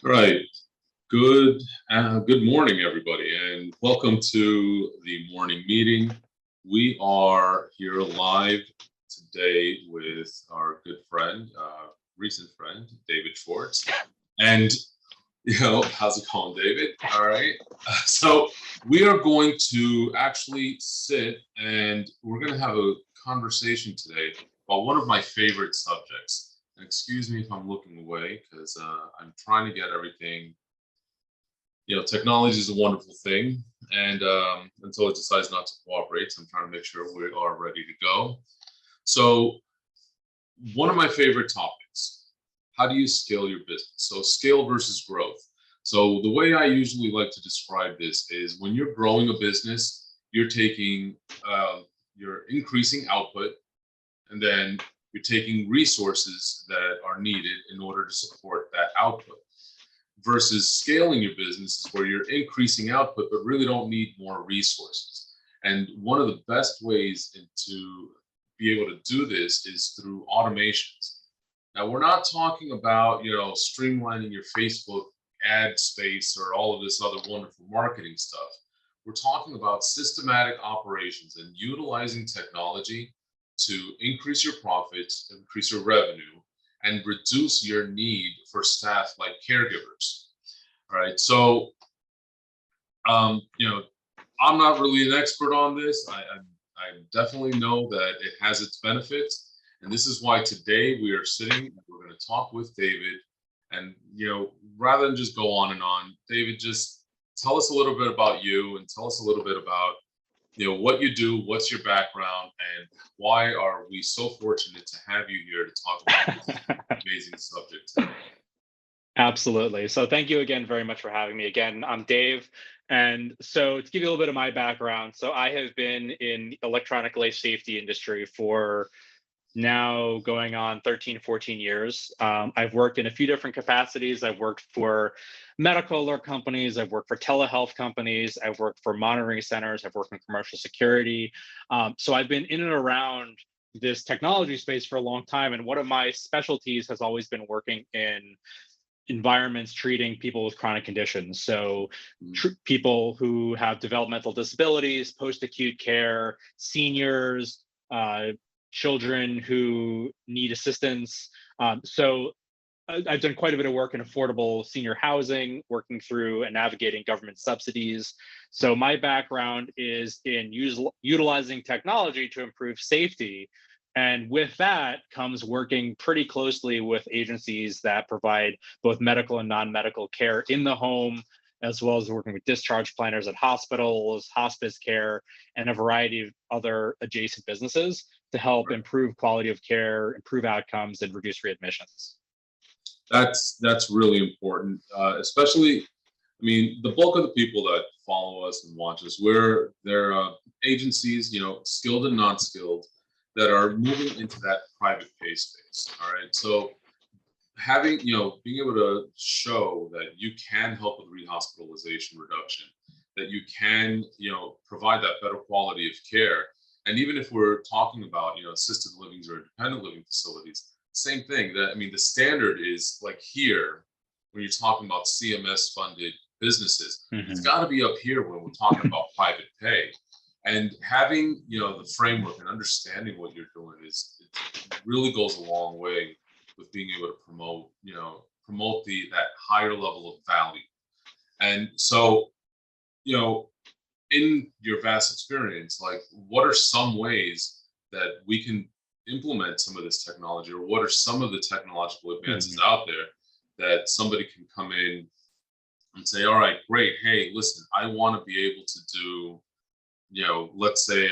All right. Good morning, everybody, and welcome to the morning meeting. We are here live today with our good friend, recent friend, David Schwartz. And, how's it going, David? All right. So we are going to actually sit and we're going to have a conversation today about one of my favorite subjects. And excuse me if I'm looking away because I'm trying to get everything. Technology is a wonderful thing, and until it decides not to cooperate, so I'm trying to make sure we are ready to go. So, one of my favorite topics: how do you scale your business? So, scale versus growth. So, the way I usually like to describe this is when you're growing a business, you're increasing output, and then you're taking resources that are needed in order to support that output. Versus scaling your business is where you're increasing output but really don't need more resources. And one of the best ways to be able to do this is through automations. Now, we're not talking about streamlining your Facebook ad space or all of this other wonderful marketing stuff. We're talking about systematic operations and utilizing technology to increase your profits, increase your revenue, and reduce your need for staff like caregivers. All right. So, I'm not really an expert on this. I definitely know that it has its benefits. And this is why today we are sitting and we're going to talk with David. And, rather than just go on, David, just tell us a little bit about you and tell us a little bit about what you do, what's your background, and why are we so fortunate to have you here to talk about this amazing subject today? Absolutely. So thank you again very much for having me. Again, I'm Dave. And so to give you a little bit of my background, so I have been in electronic life safety industry for now going on 13, 14 years. I've worked in a few different capacities. I've worked for medical alert companies. I've worked for telehealth companies. I've worked for monitoring centers. I've worked in commercial security. So I've been in and around this technology space for a long time. And one of my specialties has always been working in environments treating people with chronic conditions. So people who have developmental disabilities, post-acute care, seniors, children who need assistance. So I've done quite a bit of work in affordable senior housing, working through and navigating government subsidies. So my background is in utilizing technology to improve safety. And with that comes working pretty closely with agencies that provide both medical and non-medical care in the home, as well as working with discharge planners at hospitals, hospice care, and a variety of other adjacent businesses to help improve quality of care, improve outcomes, and reduce readmissions. That's really important, especially. I mean, the bulk of the people that follow us and watch us, they're agencies, skilled and non-skilled, that are moving into that private pay space. All right, so having being able to show that you can help with rehospitalization reduction, that you can provide that better quality of care. And even if we're talking about assisted livings or independent living facilities, same thing. The standard is like here when you're talking about CMS funded businesses, it's got to be up here when we're talking about private pay. And having the framework and understanding what you're doing it really goes a long way with being able to promote that higher level of value. And so in your vast experience, like, what are some ways that we can implement some of this technology, or what are some of the technological advances out there that somebody can come in and say, all right, great, hey, listen, I want to be able to do, let's say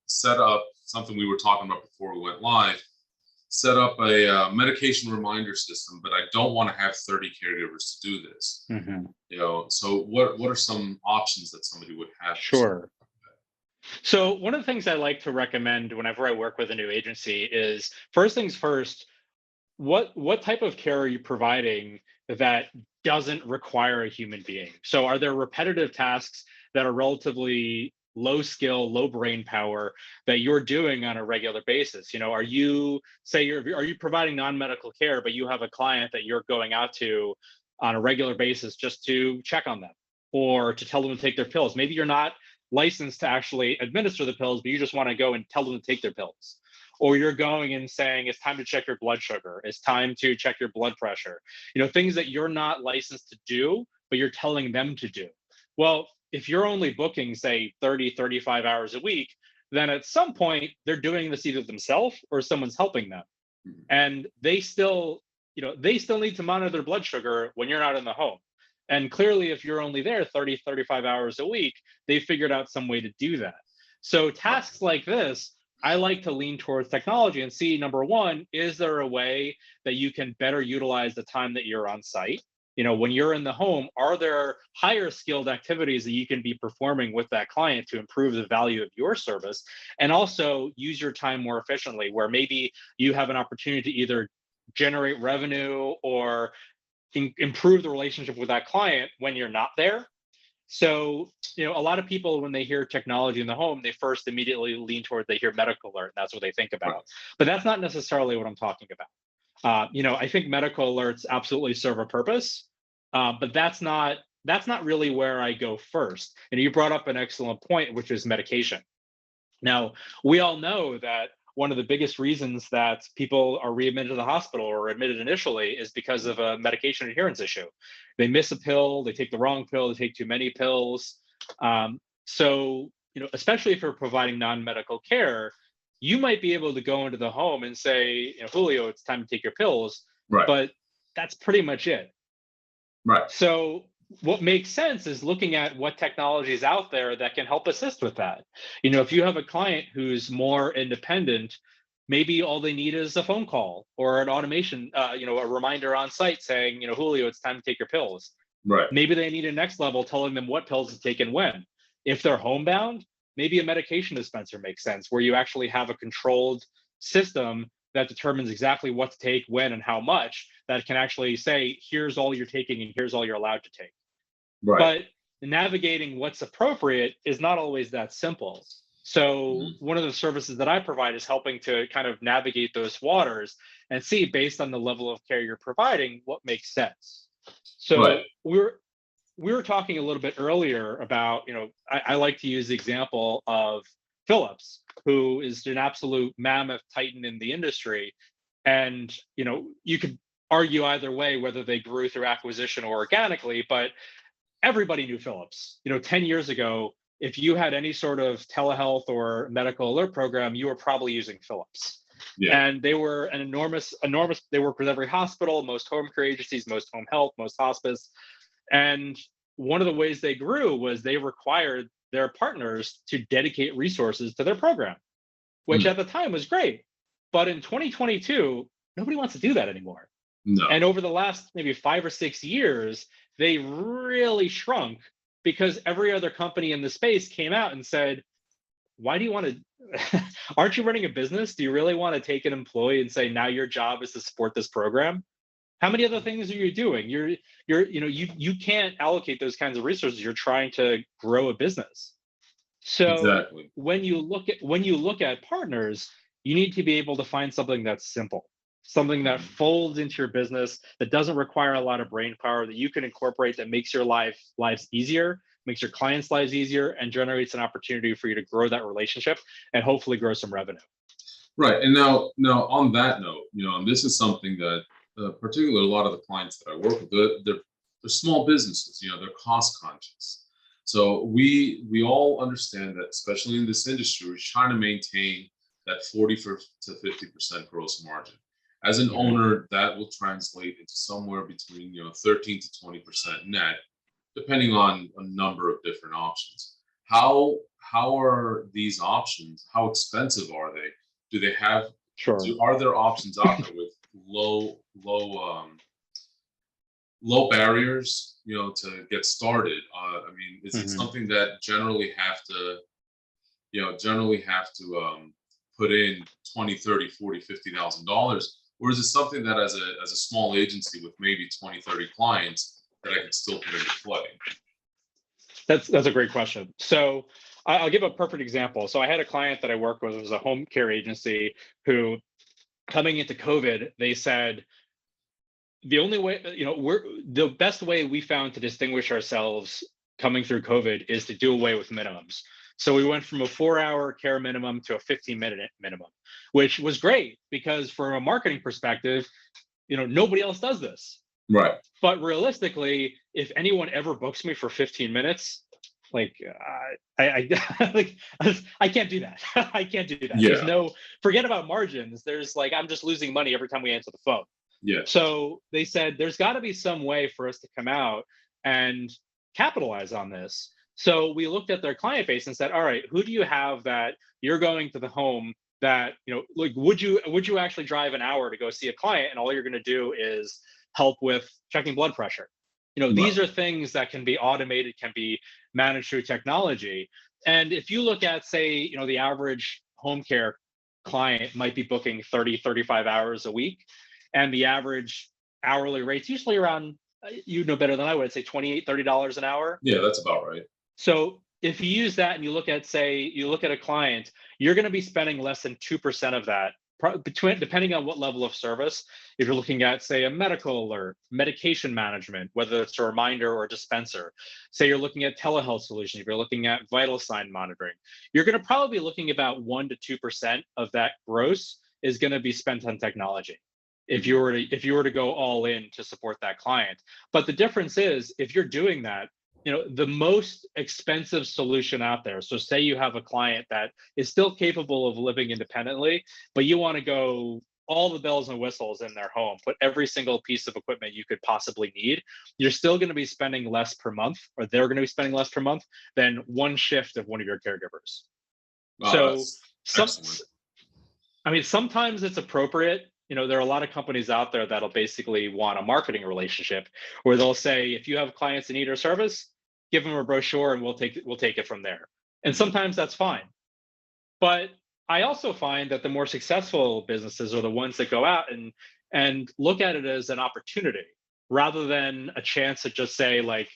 set up something we were talking about before we went live, set up a medication reminder system, but I don't want to have 30 caregivers to do this. So what are some options that somebody would have? Sure. So one of the things I like to recommend whenever I work with a new agency is, first things first, what type of care are you providing that doesn't require a human being? So are there repetitive tasks that are relatively low skill, low brain power that you're doing on a regular basis? Are you providing non-medical care, but you have a client that you're going out to on a regular basis just to check on them or to tell them to take their pills. Maybe you're not licensed to actually administer the pills, but you just want to go and tell them to take their pills. Or you're going and saying, it's time to check your blood sugar. It's time to check your blood pressure. Things that you're not licensed to do, but you're telling them to do. Well, if you're only booking, say, 30, 35 hours a week, then at some point they're doing this either themselves or someone's helping them. And they still need to monitor their blood sugar when you're not in the home. And clearly, if you're only there 30, 35 hours a week, they figured out some way to do that. So tasks like this, I like to lean towards technology and see, number one, is there a way that you can better utilize the time that you're on site? When you're in the home, are there higher skilled activities that you can be performing with that client to improve the value of your service? And also use your time more efficiently, where maybe you have an opportunity to either generate revenue or improve the relationship with that client when you're not there. So, a lot of people, when they hear technology in the home, they first immediately lean toward, they hear medical alert. That's what they think about. Right. But that's not necessarily what I'm talking about. I think medical alerts absolutely serve a purpose, but that's not really where I go first. And you brought up an excellent point, which is medication. Now, we all know that one of the biggest reasons that people are readmitted to the hospital or admitted initially is because of a medication adherence issue. They miss a pill, they take the wrong pill, they take too many pills. So, especially if you're providing non-medical care, you might be able to go into the home and say, Julio, it's time to take your pills. Right. But that's pretty much it. Right. So what makes sense is looking at what technology is out there that can help assist with that. If you have a client who's more independent, maybe all they need is a phone call or an automation, a reminder on site saying, Julio, it's time to take your pills. Right. Maybe they need a next level telling them what pills to take and when. If they're homebound, maybe a medication dispenser makes sense, where you actually have a controlled system that determines exactly what to take, when, and how much, that can actually say, here's all you're taking and here's all you're allowed to take. Right. But navigating what's appropriate is not always that simple. So one of the services that I provide is helping to kind of navigate those waters and see, based on the level of care you're providing, what makes sense. So Right. we were talking a little bit earlier about, I like to use the example of Philips, who is an absolute mammoth titan in the industry. And, you could argue either way, whether they grew through acquisition or organically, but everybody knew Philips. 10 years ago, if you had any sort of telehealth or medical alert program, you were probably using Philips. Yeah. And they were an enormous, they worked with every hospital, most home care agencies, most home health, most hospice. And one of the ways they grew was they required their partners to dedicate resources to their program, which at the time was great. But in 2022, nobody wants to do that anymore. No. And over the last maybe 5 or 6 years, they really shrunk because every other company in the space came out and said, why do you want to, aren't you running a business? Do you really want to take an employee and say, now your job is to support this program? How many other things are you doing? You can't allocate those kinds of resources. You're trying to grow a business. So exactly. when you look at partners, you need to be able to find something that's simple, something that folds into your business, that doesn't require a lot of brain power, that you can incorporate, that makes your lives easier, makes your clients' lives easier, and generates an opportunity for you to grow that relationship and hopefully grow some revenue. Right. And now on that note, and this is something that particularly a lot of the clients that I work with, they're small businesses, they're cost conscious. So we all understand that, especially in this industry, we're trying to maintain that 40 to 50% gross margin. As an owner, that will translate into somewhere between 13 to 20% net, depending on a number of different options. How are these options? How expensive are they? Do they have? Sure. Are there options out there with low barriers, to get started? Is it something that generally have to put in $20, $30, $40, $50,000, or is it something that as a small agency with maybe 20, 30 clients that I can still put into play? That's a great question. So I'll give a perfect example. So I had a client that I worked with, it was a home care agency, who, coming into COVID, they said, the only way, we're the best way we found to distinguish ourselves coming through COVID is to do away with minimums. So we went from a 4-hour care minimum to a 15-minute minimum, which was great because from a marketing perspective, nobody else does this. Right. But realistically, if anyone ever books me for 15 minutes, like I like I can't do that. I can't do that. Yeah. There's no, forget about margins. There's like, I'm just losing money every time we answer the phone. Yeah. So they said there's got to be some way for us to come out and capitalize on this. So we looked at their client base and said, all right, who do you have that you're going to the home that, like, would you actually drive an hour to go see a client and all you're going to do is help with checking blood pressure? These are things that can be automated, can be managed through technology. And if you look at, say, the average home care client might be booking 30, 35 hours a week, and the average hourly rate's usually around, you know better than I would say, $28, $30 an hour. Yeah, that's about right. So if you use that and you look at a client, you're going to be spending less than 2% of that, depending on what level of service. If you're looking at, say, a medical alert, medication management, whether it's a reminder or a dispenser, say you're looking at telehealth solutions, if you're looking at vital sign monitoring, you're going to probably be looking about 1 to 2% of that gross is going to be spent on technology. If you were to go all in to support that client. But the difference is, if you're doing that, the most expensive solution out there. So say you have a client that is still capable of living independently, but you want to go all the bells and whistles in their home, put every single piece of equipment you could possibly need, you're still going to be spending less per month, or they're going to be spending less per month than one shift of one of your caregivers. Wow, So sometimes it's appropriate. There are a lot of companies out there that'll basically want a marketing relationship where they'll say, if you have clients that need our service, give them a brochure and we'll take it from there. And sometimes that's fine. But I also find that the more successful businesses are the ones that go out and look at it as an opportunity rather than a chance to just say, like,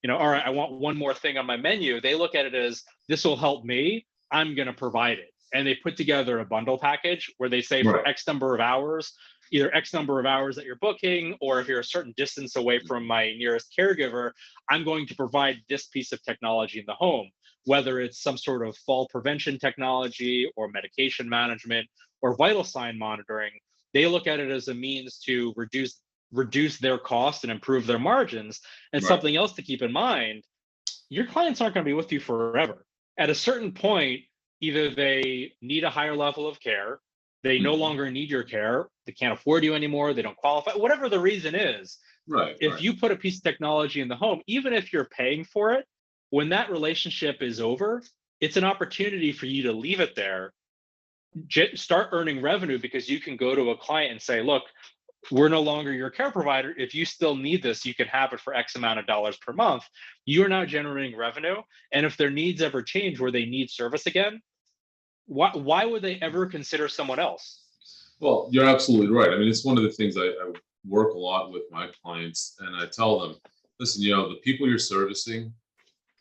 all right, I want one more thing on my menu. They look at it as, this will help me, I'm going to provide it. And they put together a bundle package where they say, for X number of hours, either X number of hours that you're booking, or if you're a certain distance away from my nearest caregiver, I'm going to provide this piece of technology in the home, whether it's some sort of fall prevention technology or medication management or vital sign monitoring. They look at it as a means to reduce their cost and improve their margins. And something else to keep in mind, your clients aren't going to be with you forever. At a certain point, either they need a higher level of care, they no longer need your care, they can't afford you anymore, they don't qualify, whatever the reason is. If you put a piece of technology in the home, even if you're paying for it, when that relationship is over, it's an opportunity for you to leave it there, start earning revenue, because you can go to a client and say, look, we're no longer your care provider. If you still need this, you can have it for X amount of dollars per month. You're now generating revenue. And if their needs ever change where they need service again, why would they ever consider someone else? Well, you're absolutely right. I mean, it's one of the things I work a lot with my clients, and I tell them, listen, the people you're servicing,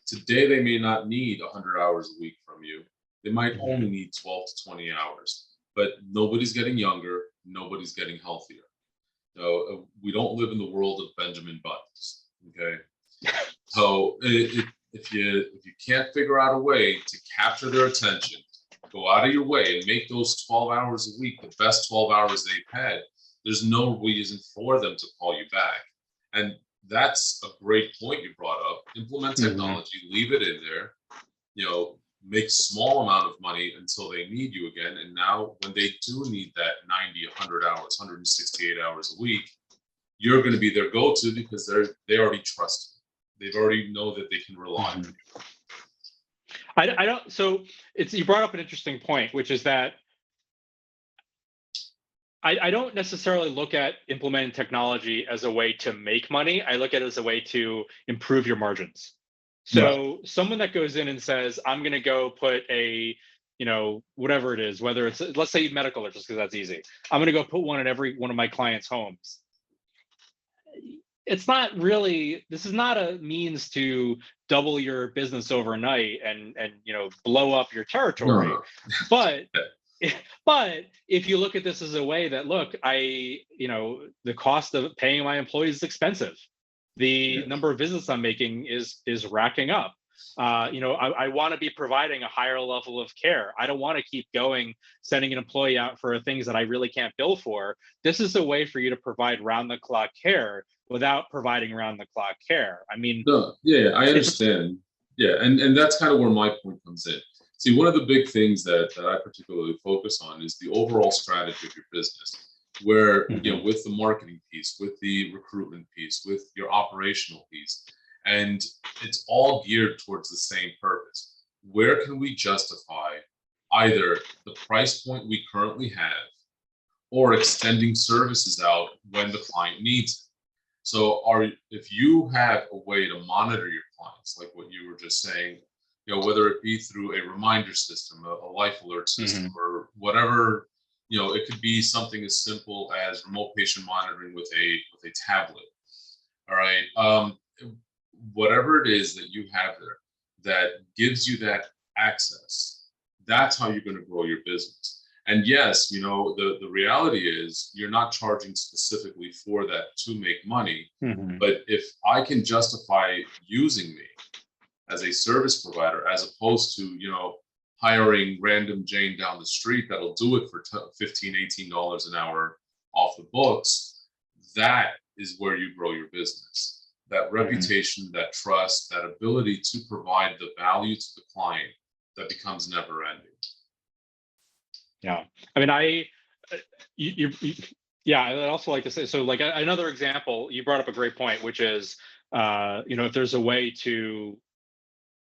today they may not need 100 hours a week from you. They might only need 12 to 20 hours, but nobody's getting younger. Nobody's getting healthier. We don't live in the world of Benjamin Buttons. Okay. So if you can't figure out a way to capture their attention, go out of your way and make those 12 hours a week the best 12 hours they've had, there's no reason for them to call you back. And that's a great point you brought up. Implement technology, leave it in there, make small amount of money until they need you again. And now when they do need that 90, 100 hours, 168 hours a week, you're going to be their go-to because they already trust you. They already know that they can rely on you. I don't. So you brought up an interesting point, which is that I don't necessarily look at implementing technology as a way to make money. I look at it as a way to improve your margins. So someone that goes in and says, I'm going to go put a, whatever it is, whether it's, let's say medical, just because that's easy. I'm going to go put one in every one of my clients' homes. It's not really, this is not a means to double your business overnight and blow up your territory. No. But But if you look at this as a way that, look, the cost of paying my employees is expensive. The Yes. number of visits I'm making is racking up. I want to be providing a higher level of care. I don't want to keep sending an employee out for things that I really can't bill for. This is a way for you to provide round the clock care without providing round the clock care. I mean, No, yeah, I it's understand. Yeah, and that's kind of where my point comes in. See, one of the big things that I particularly focus on is the overall strategy of your business, where, Mhm. with the marketing piece, with the recruitment piece, with your operational piece, and it's all geared towards the same purpose. Where can we justify either the price point we currently have or extending services out when the client needs it? So if you have a way to monitor your clients, like what you were just saying, whether it be through a reminder system, a life alert system, Mhm. or whatever, it could be something as simple as remote patient monitoring with a tablet. All right. Whatever it is that you have there that gives you that access, that's how you're going to grow your business. And yes, the reality is you're not charging specifically for that to make money. Mhm. But if I can justify using me as a service provider, as opposed to, hiring random Jane down the street that'll do it for $15, $18 an hour off the books, that is where you grow your business. That Mhm. reputation, that trust, that ability to provide the value to the client that becomes never ending. Yeah. I mean, uh, you yeah, I'd also like to say, so like another example, you brought up a great point, which is, if there's a way to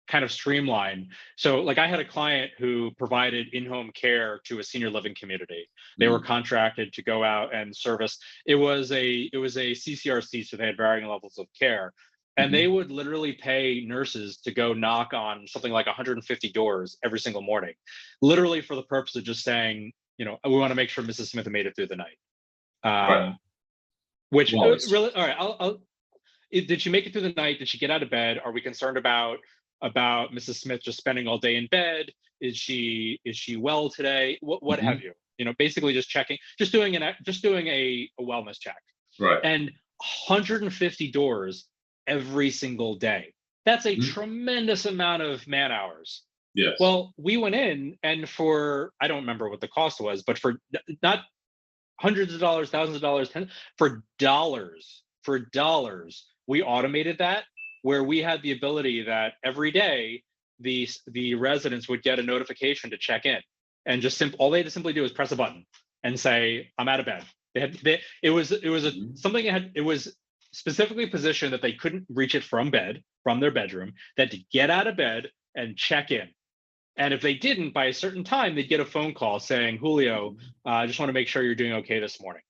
kind of streamline. So like I had a client who provided in-home care to a senior living community. They were Mm, contracted to go out and service. It was a CCRC, so they had varying levels of care. And they mhm. would literally pay nurses to go knock on something like 150 doors every single morning, literally for the purpose of just saying, we want to make sure Mrs. Smith made it through the night. Right. Which Well, it's really, all right, did she make it through the night? Did she get out of bed? Are we concerned about Mrs. Smith just spending all day in bed? Is she well today? What have mhm. you? Basically just checking, just doing a wellness check. Right. And 150 doors every single day. That's a Mhm. tremendous amount of man hours. Yes. Well, we went in and I don't remember what the cost was, but for not hundreds of dollars, thousands of dollars, for dollars, we automated that, where we had the ability that every day the residents would get a notification to check in, and all they had to simply do is press a button and say, "I'm out of bed." Mhm. It was specifically positioned that they couldn't reach it from their bedroom, that to get out of bed and check in. And if they didn't by a certain time, they'd get a phone call saying, "Julio, Mhm. I just want to make sure you're doing okay this morning."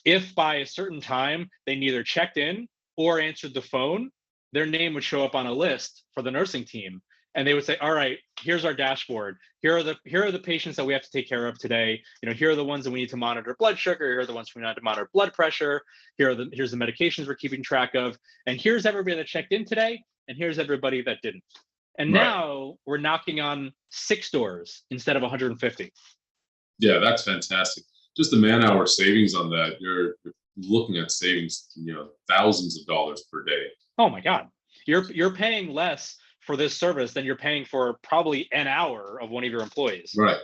If by a certain time they neither checked in or answered the phone, their name would show up on a list for the nursing team. And they would say, "All right, here's our dashboard. Here are the patients that we have to take care of today. Here are the ones that we need to monitor blood sugar. Here are the ones we need to monitor blood pressure. Here's the medications we're keeping track of. And here's everybody that checked in today. And here's everybody that didn't." And Right. now we're knocking on 6 doors instead of 150. Yeah, that's fantastic. Just the man-hour savings on that, you're looking at savings, thousands of dollars per day. Oh my God. You're paying less for this service than you're paying for probably an hour of one of your employees. Right.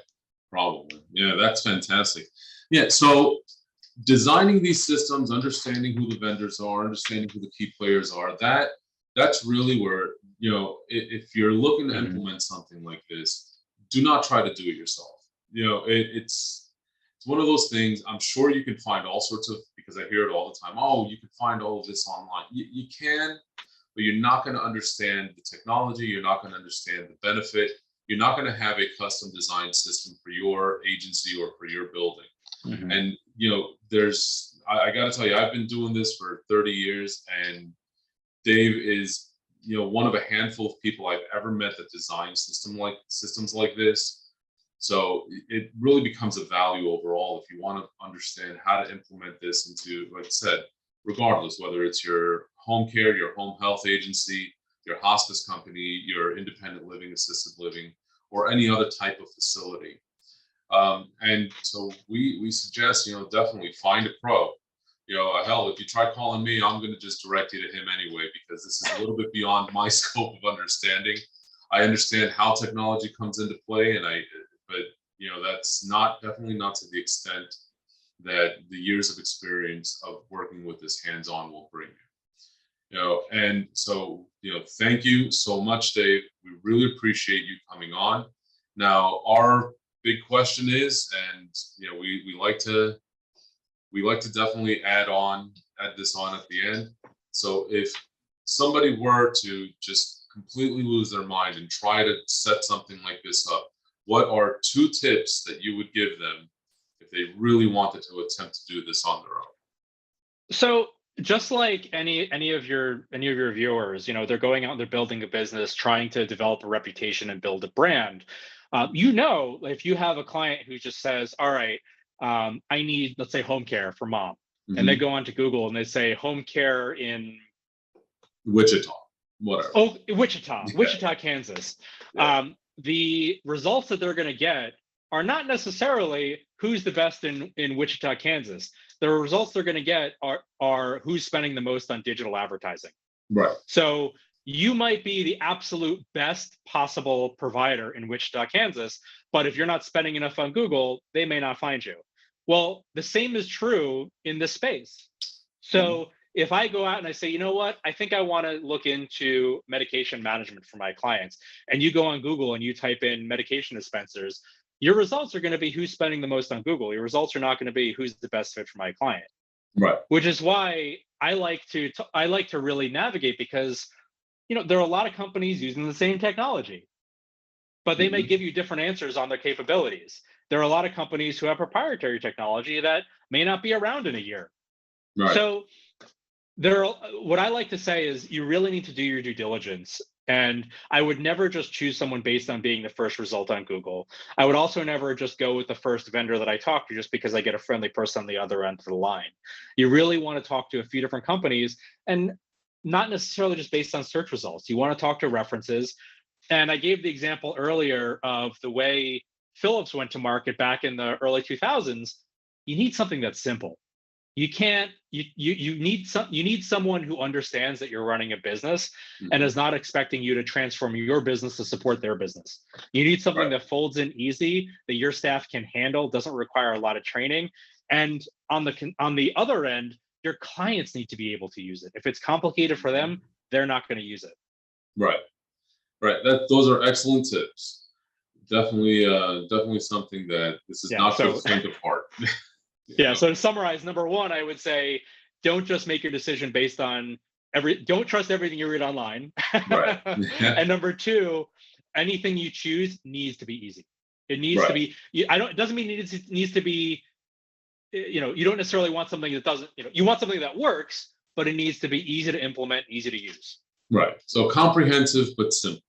Probably. Yeah, that's fantastic. Yeah, so designing these systems, understanding who the vendors are, understanding who the key players are, that's really where, if you're looking to Mhm. implement something like this, do not try to do it yourself. It's one of those things. I'm sure you can find all sorts of, because I hear it all the time. Oh, you can find all of this online. You can, but you're not going to understand the technology. You're not going to understand the benefit. You're not going to have a custom designed system for your agency or for your building. Mhm. And I got to tell you, I've been doing this for 30 years, and Dave is one of a handful of people I've ever met that design systems like this. So it really becomes a value overall if you want to understand how to implement this into, like I said, regardless whether it's your home care, your home health agency, your hospice company, your independent living, assisted living, or any other type of facility. And so we suggest, definitely find a pro. Hell, if you try calling me, I'm going to just direct you to him anyway, because this is a little bit beyond my scope of understanding. I understand how technology comes into play, but that's definitely not to the extent that the years of experience of working with this hands-on will bring you. And so, thank you so much, Dave. We really appreciate you coming on. Now, our big question is, and we like to definitely add this on at the end. So if somebody were to just completely lose their mind and try to set something like this up, what are 2 tips that you would give them if they really wanted to attempt to do this on their own? So just like any of your viewers, they're going out and they're building a business, trying to develop a reputation and build a brand. If you have a client who just says, all right, I need, let's say, home care for mom. Mm-hmm. And they go onto Google and they say home care in Wichita, whatever. Oh, Wichita, Yeah. Wichita, Kansas. Yeah. The results that they're going to get are not necessarily who's the best in Wichita, Kansas. The results they're going to get are who's spending the most on digital advertising. Right. So you might be the absolute best possible provider in Wichita, Kansas, but if you're not spending enough on Google, they may not find you. Well, the same is true in this space. So if I go out and I say, you know what, I think I want to look into medication management for my clients, and you go on Google and you type in medication dispensers, your results are going to be who's spending the most on Google. Your results are not going to be who's the best fit for my client. Right. Which is why I like to really navigate, because there are a lot of companies using the same technology, but they may give you different answers on their capabilities. There are a lot of companies who have proprietary technology that may not be around in a year. Right. So what I like to say is you really need to do your due diligence. And I would never just choose someone based on being the first result on Google. I would also never just go with the first vendor that I talk to just because I get a friendly person on the other end of the line. You really want to talk to a few different companies, and not necessarily just based on search results. You want to talk to references. And I gave the example earlier of the way Philips went to market back in the early 2000s. You need something that's simple. You need someone who understands that you're running a business and is not expecting you to transform your business to support their business. You need something that folds in easy, that your staff can handle, doesn't require a lot of training. And on the other end, your clients need to be able to use it. If it's complicated for them, they're not going to use it. Right. Those are excellent tips. Definitely something that this is not to think apart. Yeah. So to summarize, number one, I would say, don't just make your decision based on don't trust everything you read online. Right. And number two, anything you choose needs to be easy. It needs to be, it doesn't mean it needs to be, you don't necessarily want something that doesn't, you want something that works, but it needs to be easy to implement, easy to use. Right. So comprehensive, but simple.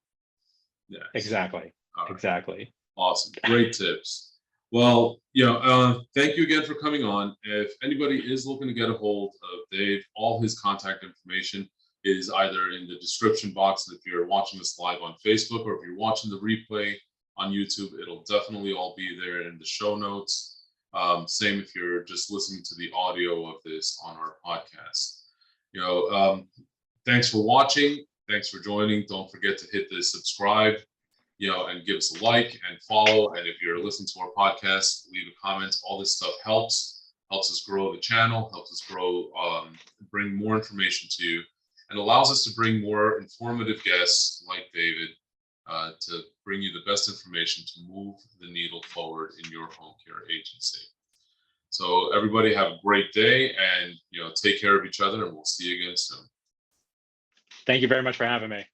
Yeah. Exactly. Right. Exactly. Awesome. Great tips. Well, thank you again for coming on. If anybody is looking to get a hold of Dave, all his contact information is either in the description box if you're watching this live on Facebook, or if you're watching the replay on YouTube, it'll definitely all be there in the show notes. Same if you're just listening to the audio of this on our podcast. Thanks for watching. Thanks for joining. Don't forget to hit the subscribe, and give us a like and follow. And if you're listening to our podcast, leave a comment. All this stuff helps us grow the channel, helps us grow, bring more information to you, and allows us to bring more informative guests like David to bring you the best information to move the needle forward in your home care agency. So everybody have a great day, and take care of each other, and we'll see you again soon. Thank you very much for having me.